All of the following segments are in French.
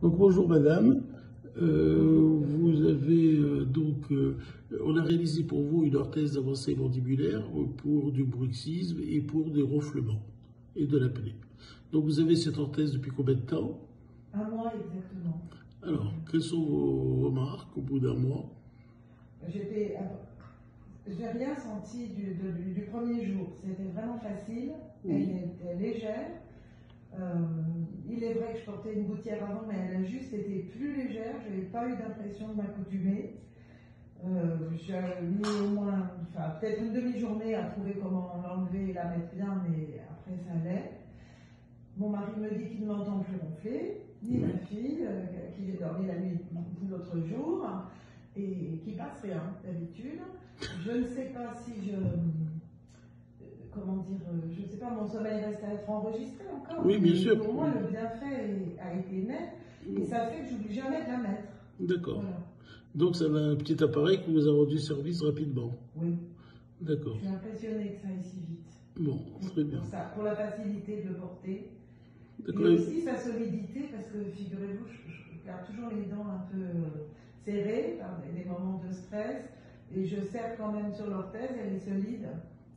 Donc bonjour madame. Vous avez on a réalisé pour vous une orthèse d'avancée mandibulaire pour du bruxisme et pour des ronflements et de l'apnée. Donc vous avez cette orthèse depuis combien de temps? Un mois exactement. Alors, quelles sont vos remarques au bout d'un mois? J'ai rien senti du premier jour. C'était vraiment facile. Oui. Elle était légère. Il est vrai que je portais une gouttière avant, mais elle a juste été plus légère. Je n'ai pas eu d'impression de m'accoutumer. J'ai mis au moins, peut-être une demi-journée à trouver comment l'enlever et la mettre bien, mais après ça allait. Mon mari me dit qu'il ne m'entend plus ronfler, ni ma fille, qui j'ai dormi la nuit l'autre jour, et qui passe rien d'habitude. Je ne sais pas si je ne sais pas, mon sommeil reste à être enregistré encore. Oui, bien sûr. Pour moi, le bienfait a été net, et ça fait que j'oublie jamais de la mettre. D'accord. Voilà. Donc ça va un petit appareil qui vous a rendu service rapidement. Oui. D'accord. Je suis impressionnée que ça aille si vite. Bon, très bien. Pour la facilité de le porter. Et D'accord. aussi sa solidité, parce que figurez-vous, je garde toujours les dents un peu serrées par des moments de stress, et je serre quand même sur l'orthèse, elle est solide.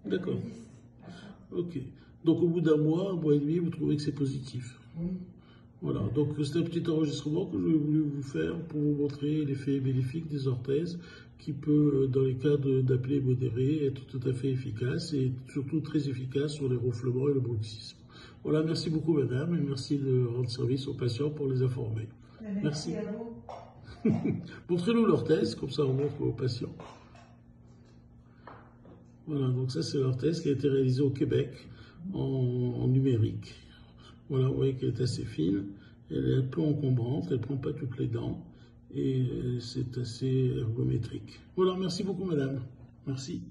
D'accord. Résiste à ça. Ok. Donc au bout d'un mois et demi, vous trouvez que c'est positif. Oui. Voilà, donc c'est un petit enregistrement que je voulu vous faire pour vous montrer l'effet bénéfique des orthèses qui peut, dans les cas d'apnée modérée, être tout à fait efficace et surtout très efficace sur les ronflements et le bruxisme. Voilà, merci beaucoup madame et merci de rendre service aux patients pour les informer. Merci à vous. Montrez-nous l'orthèse, comme ça on montre aux patients. Voilà, donc ça c'est l'orthèse qui a été réalisée au Québec en numérique. Voilà, vous voyez qu'elle est assez fine, elle est un peu encombrante, elle ne prend pas toutes les dents et c'est assez ergométrique. Voilà, merci beaucoup madame. Merci.